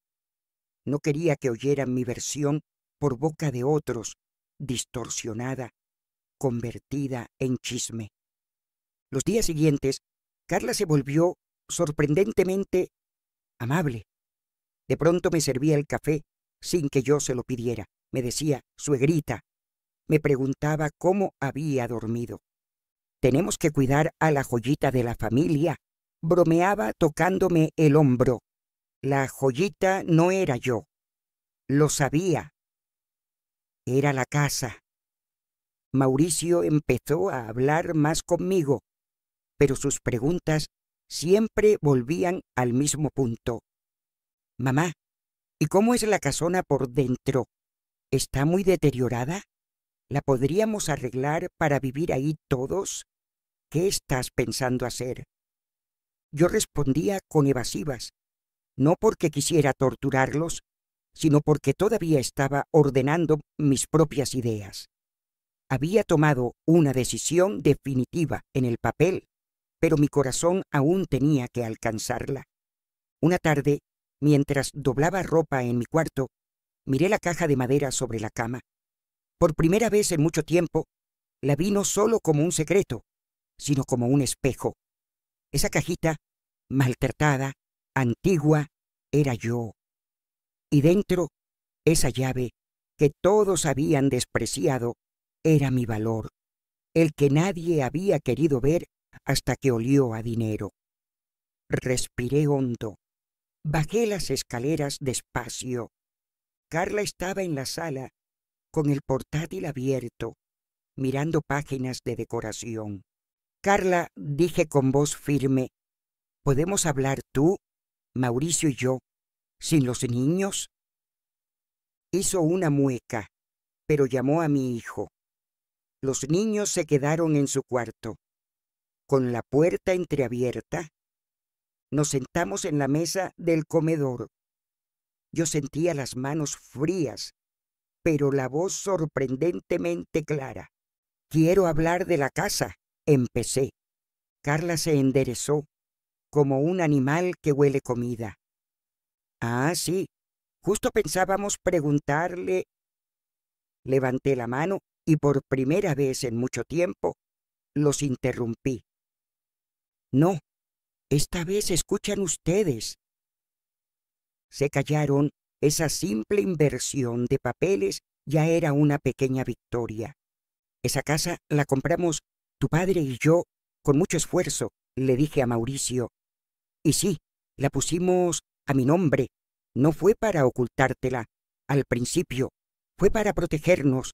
No quería que oyeran mi versión por boca de otros, distorsionada, convertida en chisme. Los días siguientes, Carla se volvió sorprendentemente amable. De pronto me servía el café sin que yo se lo pidiera. Me decía, suegrita. Me preguntaba cómo había dormido. Tenemos que cuidar a la joyita de la familia. Bromeaba tocándome el hombro. La joyita no era yo. Lo sabía. Era la casa. Mauricio empezó a hablar más conmigo, pero sus preguntas siempre volvían al mismo punto. Mamá, ¿y cómo es la casona por dentro? ¿Está muy deteriorada? ¿La podríamos arreglar para vivir ahí todos? ¿Qué estás pensando hacer? Yo respondía con evasivas, no porque quisiera torturarlos, sino porque todavía estaba ordenando mis propias ideas. Había tomado una decisión definitiva en el papel, pero mi corazón aún tenía que alcanzarla. Una tarde, mientras doblaba ropa en mi cuarto, miré la caja de madera sobre la cama. Por primera vez en mucho tiempo, la vi no solo como un secreto, sino como un espejo. Esa cajita, maltratada, antigua, era yo. Y dentro, esa llave que todos habían despreciado, era mi valor, el que nadie había querido ver hasta que olió a dinero. Respiré hondo. Bajé las escaleras despacio. Carla estaba en la sala, con el portátil abierto, mirando páginas de decoración. Carla, dije con voz firme, ¿podemos hablar tú, Mauricio y yo, sin los niños? Hizo una mueca, pero llamó a mi hijo. Los niños se quedaron en su cuarto. Con la puerta entreabierta, nos sentamos en la mesa del comedor. Yo sentía las manos frías, pero la voz sorprendentemente clara. Quiero hablar de la casa, empecé. Carla se enderezó, como un animal que huele comida. Ah, sí, justo pensábamos preguntarle. Levanté la mano y por primera vez en mucho tiempo los interrumpí. No, esta vez escuchan ustedes. Se callaron. Esa simple inversión de papeles ya era una pequeña victoria. Esa casa la compramos tu padre y yo con mucho esfuerzo, le dije a Mauricio. Y sí, la pusimos a mi nombre. No fue para ocultártela. Al principio, fue para protegernos.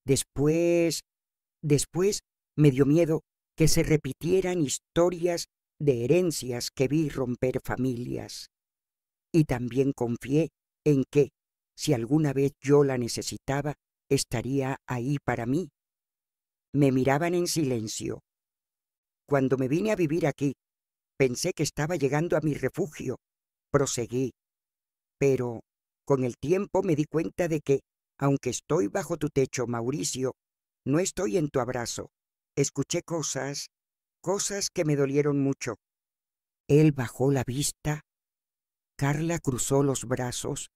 Después me dio miedo que se repitieran historias de herencias que vi romper familias. Y también confié en que, si alguna vez yo la necesitaba, estaría ahí para mí. Me miraban en silencio. Cuando me vine a vivir aquí, pensé que estaba llegando a mi refugio. Proseguí. Pero con el tiempo me di cuenta de que, aunque estoy bajo tu techo, Mauricio, no estoy en tu abrazo. Escuché cosas que me dolieron mucho. Él bajó la vista. Carla cruzó los brazos.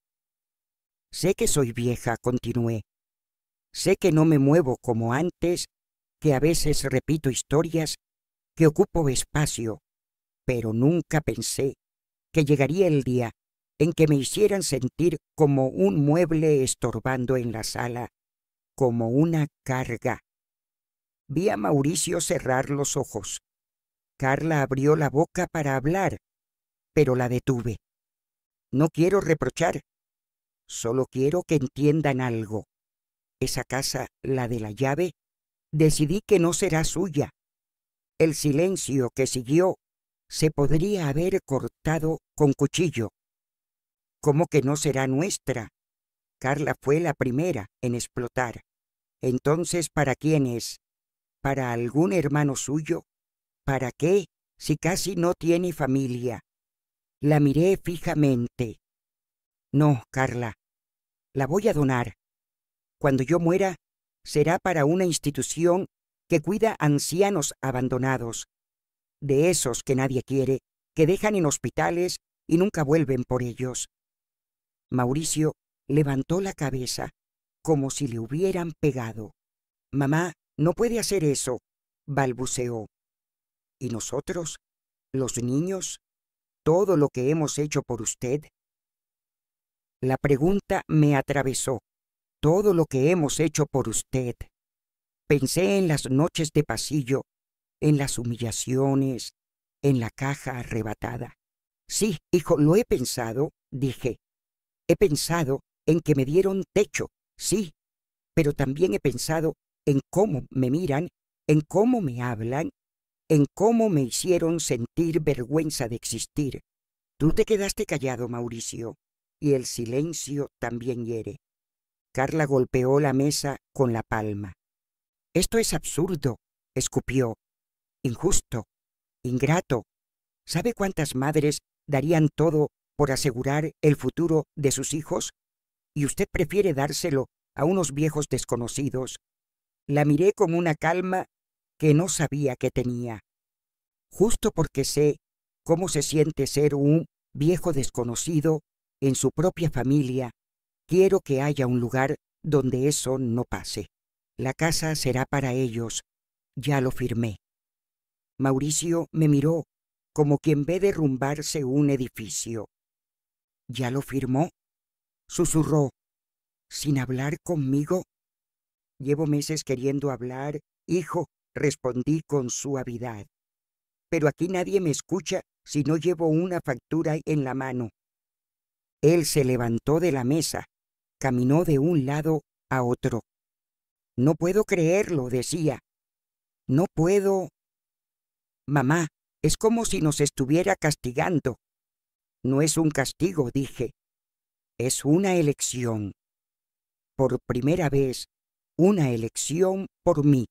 Sé que soy vieja, continué. Sé que no me muevo como antes, que a veces repito historias, que ocupo espacio, pero nunca pensé que llegaría el día en que me hicieran sentir como un mueble estorbando en la sala, como una carga. Vi a Mauricio cerrar los ojos. Carla abrió la boca para hablar, pero la detuve. No quiero reprochar, solo quiero que entiendan algo. Esa casa, la de la llave, decidí que no será suya. El silencio que siguió se podría haber cortado con cuchillo. ¿Cómo que no será nuestra? Carla fue la primera en explotar. Entonces, ¿para quién es? ¿Para algún hermano suyo? ¿Para qué, si casi no tiene familia? La miré fijamente. No, Carla, la voy a donar. Cuando yo muera, será para una institución que cuida ancianos abandonados, de esos que nadie quiere, que dejan en hospitales y nunca vuelven por ellos. Mauricio levantó la cabeza, como si le hubieran pegado. «Mamá, no puede hacer eso», balbuceó. «¿Y nosotros, los niños, todo lo que hemos hecho por usted?» La pregunta me atravesó. Todo lo que hemos hecho por usted. Pensé en las noches de pasillo, en las humillaciones, en la caja arrebatada. «Sí, hijo, lo he pensado», dije. «He pensado en que me dieron techo, sí, pero también he pensado en cómo me miran, en cómo me hablan, en cómo me hicieron sentir vergüenza de existir». Tú te quedaste callado, Mauricio, y el silencio también hiere. Carla golpeó la mesa con la palma. «Esto es absurdo», escupió. «Injusto, ingrato. ¿Sabe cuántas madres darían todo por asegurar el futuro de sus hijos? Y usted prefiere dárselo a unos viejos desconocidos». La miré con una calma que no sabía que tenía. Justo porque sé cómo se siente ser un viejo desconocido en su propia familia, quiero que haya un lugar donde eso no pase. La casa será para ellos, ya lo firmé. Mauricio me miró como quien ve derrumbarse un edificio. ¿Ya lo firmó?, susurró, sin hablar conmigo. «Llevo meses queriendo hablar, hijo», respondí con suavidad. «Pero aquí nadie me escucha si no llevo una factura en la mano». Él se levantó de la mesa, caminó de un lado a otro. «No puedo creerlo», decía. «No puedo». «Mamá, es como si nos estuviera castigando». «No es un castigo», dije. «Es una elección. Por primera vez, una elección por mí,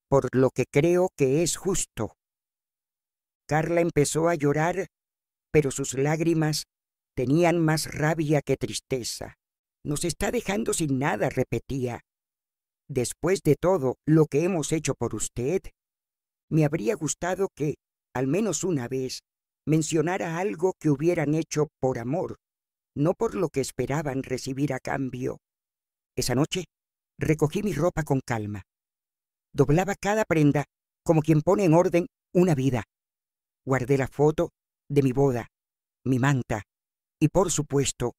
por lo que creo que es justo». Carla empezó a llorar, pero sus lágrimas tenían más rabia que tristeza. «Nos está dejando sin nada», repetía. «Después de todo lo que hemos hecho por usted, me habría gustado que, al menos una vez, mencionara algo que hubieran hecho por amor, no por lo que esperaban recibir a cambio». Esa noche recogí mi ropa con calma. Doblaba cada prenda como quien pone en orden una vida. Guardé la foto de mi boda, mi manta y, por supuesto,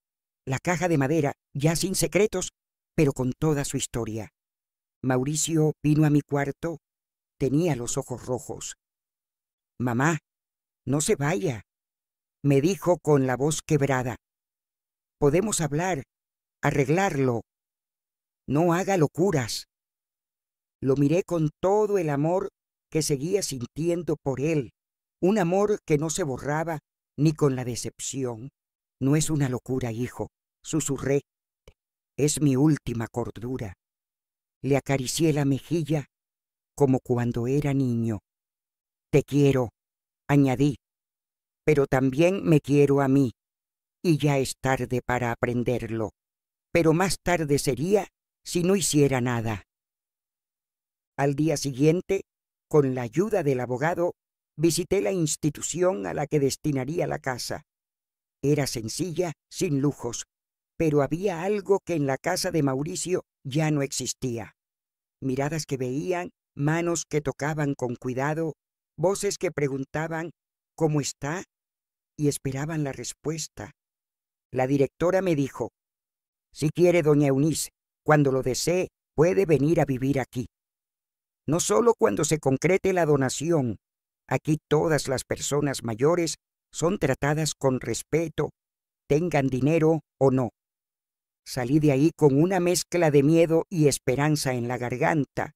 la caja de madera, ya sin secretos, pero con toda su historia. Mauricio vino a mi cuarto. Tenía los ojos rojos. «Mamá, no se vaya», me dijo con la voz quebrada. «Podemos hablar, arreglarlo. No haga locuras». Lo miré con todo el amor que seguía sintiendo por él, un amor que no se borraba ni con la decepción. «No es una locura, hijo», susurré. «Es mi última cordura». Le acaricié la mejilla como cuando era niño. «Te quiero», añadí, «pero también me quiero a mí, y ya es tarde para aprenderlo. Pero más tarde sería si no hiciera nada». Al día siguiente, con la ayuda del abogado, visité la institución a la que destinaría la casa. Era sencilla, sin lujos, pero había algo que en la casa de Mauricio ya no existía. Miradas que veían, manos que tocaban con cuidado, voces que preguntaban «¿Cómo está?», y esperaban la respuesta. La directora me dijo: «Si quiere, doña Eunice, cuando lo desee, puede venir a vivir aquí. No solo cuando se concrete la donación. Aquí todas las personas mayores son tratadas con respeto, tengan dinero o no». Salí de ahí con una mezcla de miedo y esperanza en la garganta.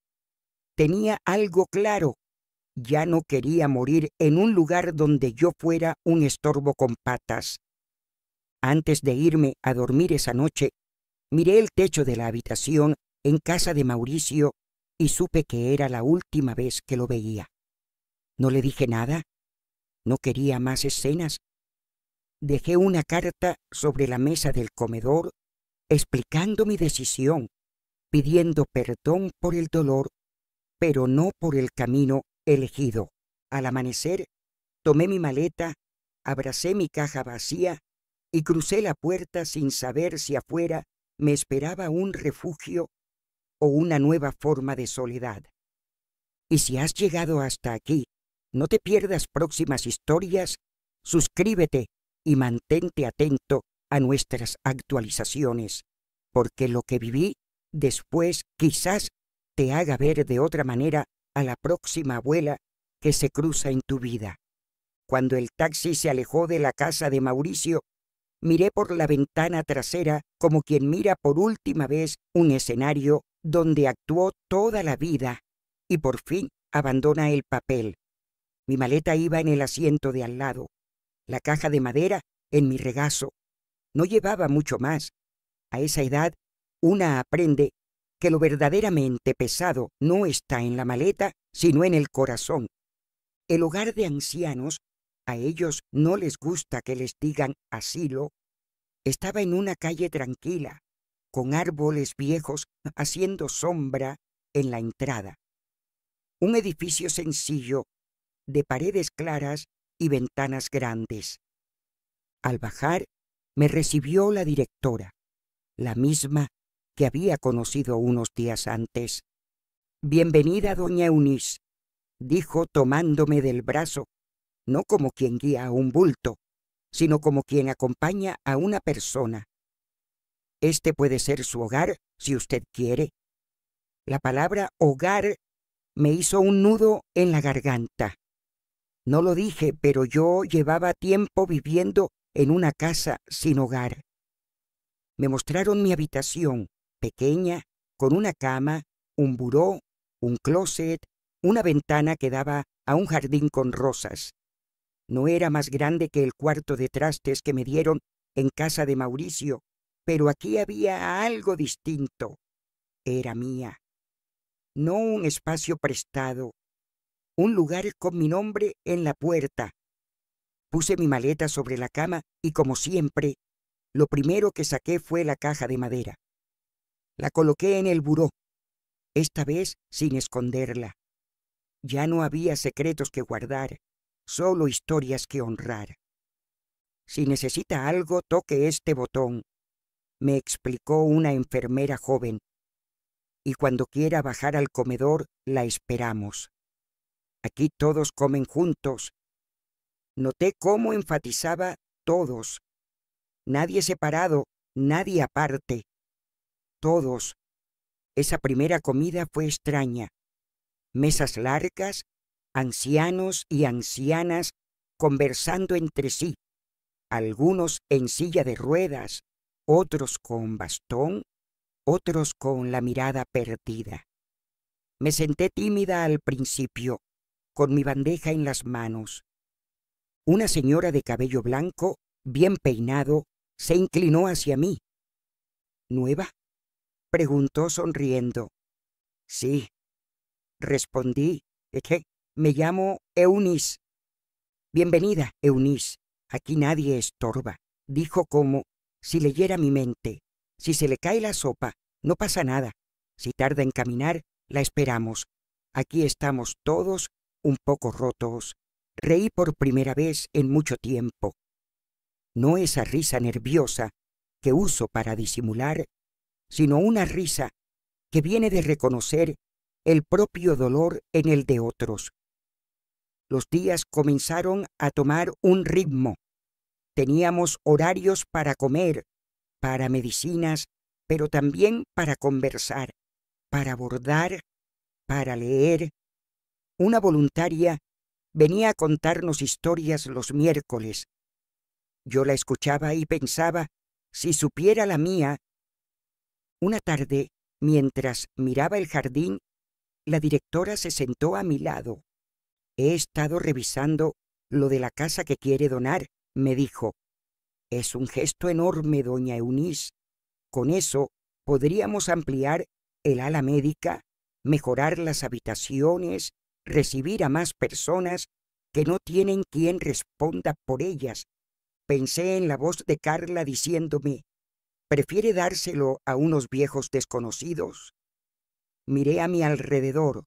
Tenía algo claro. Ya no quería morir en un lugar donde yo fuera un estorbo con patas. Antes de irme a dormir esa noche, miré el techo de la habitación en casa de Mauricio y supe que era la última vez que lo veía. No le dije nada. No quería más escenas. Dejé una carta sobre la mesa del comedor explicando mi decisión, pidiendo perdón por el dolor, pero no por el camino elegido. Al amanecer, tomé mi maleta, abracé mi caja vacía y crucé la puerta sin saber si afuera me esperaba un refugio o una nueva forma de soledad. Y si has llegado hasta aquí, no te pierdas próximas historias, suscríbete y mantente atento a nuestras actualizaciones, porque lo que viví después quizás te haga ver de otra manera a la próxima abuela que se cruza en tu vida. Cuando el taxi se alejó de la casa de Mauricio, miré por la ventana trasera como quien mira por última vez un escenario donde actuó toda la vida y por fin abandona el papel. Mi maleta iba en el asiento de al lado, la caja de madera en mi regazo. No llevaba mucho más. A esa edad, una aprende que lo verdaderamente pesado no está en la maleta, sino en el corazón. El hogar de ancianos, a ellos no les gusta que les digan asilo, estaba en una calle tranquila, con árboles viejos haciendo sombra en la entrada. Un edificio sencillo, de paredes claras y ventanas grandes. Al bajar, me recibió la directora, la misma que había conocido unos días antes. «Bienvenida, doña Eunice», dijo tomándome del brazo, no como quien guía a un bulto, sino como quien acompaña a una persona. «Este puede ser su hogar, si usted quiere». La palabra hogar me hizo un nudo en la garganta. No lo dije, pero yo llevaba tiempo viviendo en una casa sin hogar. Me mostraron mi habitación, pequeña, con una cama, un buró, un closet, una ventana que daba a un jardín con rosas. No era más grande que el cuarto de trastes que me dieron en casa de Mauricio, pero aquí había algo distinto. Era mía. No un espacio prestado, un lugar con mi nombre en la puerta. Puse mi maleta sobre la cama y, como siempre, lo primero que saqué fue la caja de madera. La coloqué en el buró, esta vez sin esconderla. Ya no había secretos que guardar, solo historias que honrar. «Si necesita algo, toque este botón», me explicó una enfermera joven. «Y cuando quiera bajar al comedor, la esperamos. Aquí todos comen juntos». Noté cómo enfatizaba todos. Nadie separado, nadie aparte. Todos. Esa primera comida fue extraña. Mesas largas, ancianos y ancianas conversando entre sí, algunos en silla de ruedas, otros con bastón, otros con la mirada perdida. Me senté tímida al principio, con mi bandeja en las manos. Una señora de cabello blanco, bien peinado, se inclinó hacia mí. «¿Nueva?», preguntó sonriendo. «Sí», respondí, «que me llamo Eunice». «Bienvenida, Eunice. Aquí nadie estorba», dijo como si leyera mi mente. «Si se le cae la sopa, no pasa nada. Si tarda en caminar, la esperamos. Aquí estamos todos un poco rotos». Reí por primera vez en mucho tiempo. No esa risa nerviosa que uso para disimular, sino una risa que viene de reconocer el propio dolor en el de otros. Los días comenzaron a tomar un ritmo. Teníamos horarios para comer, para medicinas, pero también para conversar, para bordar, para leer. Una voluntaria venía a contarnos historias los miércoles. Yo la escuchaba y pensaba, si supiera la mía. Una tarde, mientras miraba el jardín, la directora se sentó a mi lado. «He estado revisando lo de la casa que quiere donar», me dijo. «Es un gesto enorme, doña Eunice. Con eso podríamos ampliar el ala médica, mejorar las habitaciones, recibir a más personas que no tienen quien responda por ellas». Pensé en la voz de Carla diciéndome, «¿Prefiere dárselo a unos viejos desconocidos?». Miré a mi alrededor.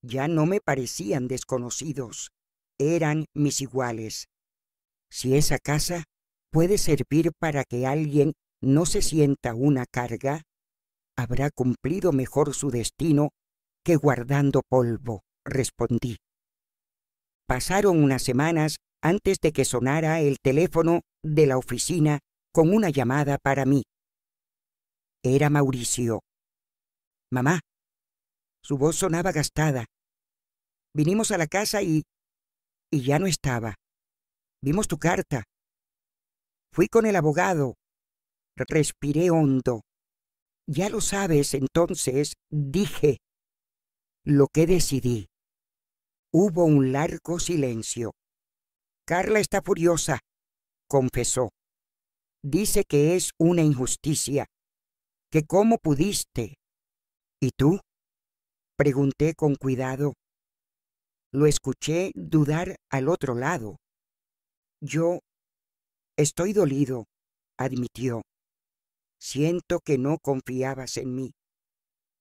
Ya no me parecían desconocidos. Eran mis iguales. Si esa casa puede servir para que alguien no se sienta una carga, habrá cumplido mejor su destino que guardando polvo, respondí. Pasaron unas semanas antes de que sonara el teléfono de la oficina con una llamada para mí. Era Mauricio. Mamá. Su voz sonaba gastada. Vinimos a la casa y ya no estaba. Vimos tu carta. Fui con el abogado. Respiré hondo. Ya lo sabes, entonces, dije. Lo que decidí. Hubo un largo silencio. Carla está furiosa, confesó. Dice que es una injusticia, que cómo pudiste. ¿Y tú? Pregunté con cuidado. Lo escuché dudar al otro lado. Yo estoy dolido, admitió. Siento que no confiabas en mí,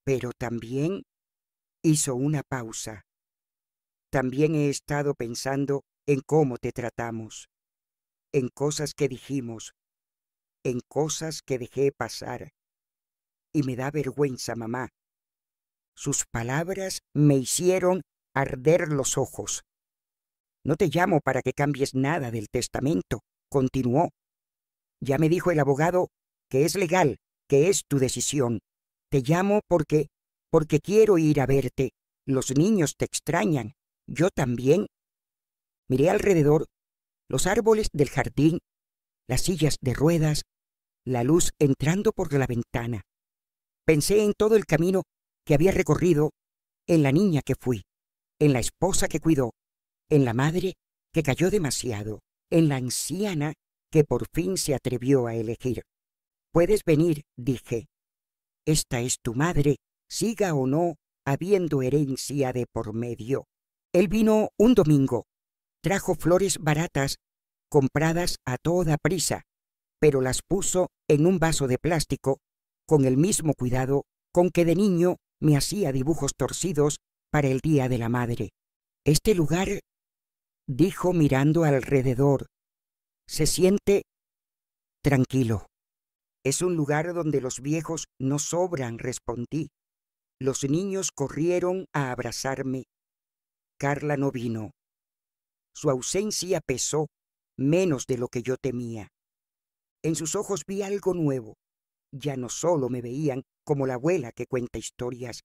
pero también hizo una pausa. También he estado pensando en cómo te tratamos, en cosas que dijimos, en cosas que dejé pasar. Y me da vergüenza, mamá. Sus palabras me hicieron arder los ojos. No te llamo para que cambies nada del testamento, continuó. Ya me dijo el abogado que es legal, que es tu decisión. Te llamo porque quiero ir a verte. Los niños te extrañan. Yo también. Miré alrededor, los árboles del jardín, las sillas de ruedas, la luz entrando por la ventana. Pensé en todo el camino que había recorrido, en la niña que fui, en la esposa que cuidó, en la madre que cayó demasiado, en la anciana que por fin se atrevió a elegir. Puedes venir, dije. Esta es tu madre, siga o no habiendo herencia de por medio. Él vino un domingo, trajo flores baratas, compradas a toda prisa, pero las puso en un vaso de plástico con el mismo cuidado con que de niño me hacía dibujos torcidos para el Día de la Madre. Este lugar, dijo mirando alrededor, se siente tranquilo. Es un lugar donde los viejos no sobran, respondí. Los niños corrieron a abrazarme. Carla no vino. Su ausencia pesó menos de lo que yo temía. En sus ojos vi algo nuevo. Ya no solo me veían como la abuela que cuenta historias,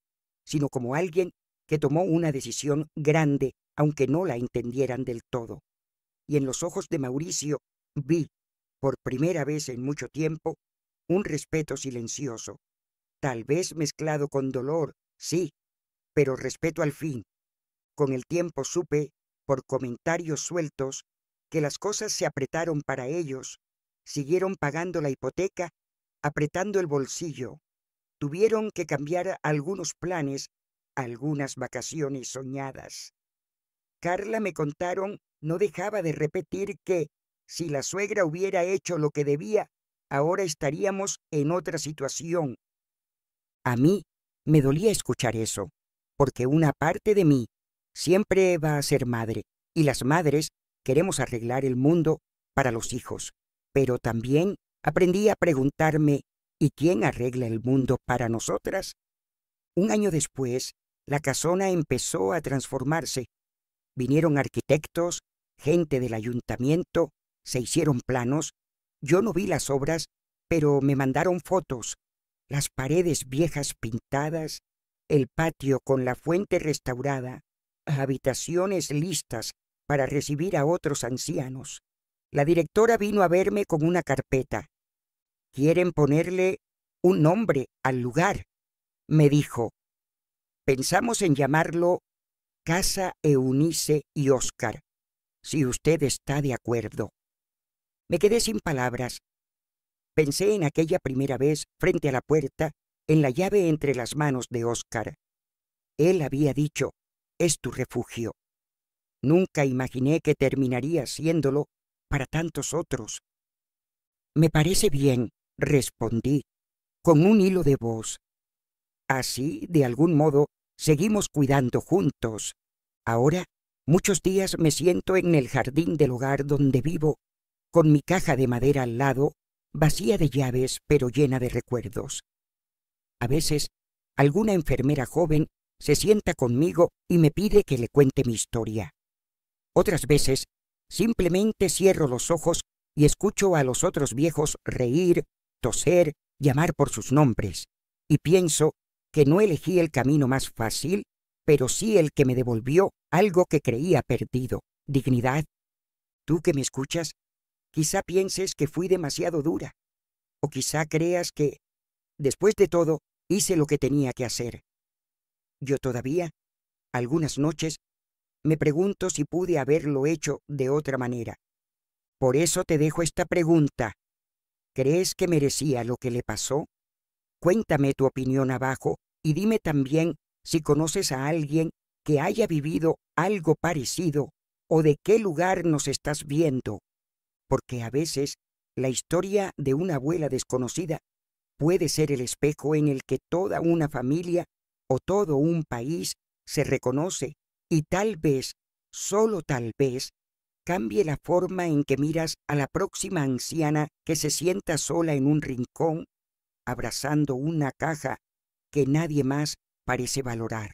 sino como alguien que tomó una decisión grande, aunque no la entendieran del todo. Y en los ojos de Mauricio vi, por primera vez en mucho tiempo, un respeto silencioso, tal vez mezclado con dolor, sí, pero respeto al fin. Con el tiempo supe, por comentarios sueltos, que las cosas se apretaron para ellos. Siguieron pagando la hipoteca, apretando el bolsillo. Tuvieron que cambiar algunos planes, algunas vacaciones soñadas. Carla, me contaron, no dejaba de repetir que, si la suegra hubiera hecho lo que debía, ahora estaríamos en otra situación. A mí me dolía escuchar eso, porque una parte de mí siempre va a ser madre, y las madres queremos arreglar el mundo para los hijos. Pero también aprendí a preguntarme, ¿y quién arregla el mundo para nosotras? Un año después, la casona empezó a transformarse. Vinieron arquitectos, gente del ayuntamiento, se hicieron planos. Yo no vi las obras, pero me mandaron fotos. Las paredes viejas pintadas, el patio con la fuente restaurada, habitaciones listas para recibir a otros ancianos. La directora vino a verme con una carpeta. «Quieren ponerle un nombre al lugar», me dijo. «Pensamos en llamarlo Casa Eunice y Oscar, si usted está de acuerdo». Me quedé sin palabras. Pensé en aquella primera vez frente a la puerta, en la llave entre las manos de Oscar. Él había dicho, «Es tu refugio». Nunca imaginé que terminaría siéndolo para tantos otros. «Me parece bien», respondí, con un hilo de voz. Así, de algún modo, seguimos cuidando juntos. Ahora, muchos días me siento en el jardín del hogar donde vivo, con mi caja de madera al lado, vacía de llaves pero llena de recuerdos. A veces, alguna enfermera joven se sienta conmigo y me pide que le cuente mi historia. Otras veces, simplemente cierro los ojos y escucho a los otros viejos reír, toser, llamar por sus nombres, y pienso que no elegí el camino más fácil, pero sí el que me devolvió algo que creía perdido: dignidad. Tú que me escuchas, quizá pienses que fui demasiado dura, o quizá creas que, después de todo, hice lo que tenía que hacer. Yo todavía, algunas noches, me pregunto si pude haberlo hecho de otra manera. Por eso te dejo esta pregunta. ¿Crees que merecía lo que le pasó? Cuéntame tu opinión abajo y dime también si conoces a alguien que haya vivido algo parecido o de qué lugar nos estás viendo, porque a veces la historia de una abuela desconocida puede ser el espejo en el que toda una familia o todo un país se reconoce y tal vez, solo tal vez, cambie la forma en que miras a la próxima anciana que se sienta sola en un rincón, abrazando una caja que nadie más parece valorar.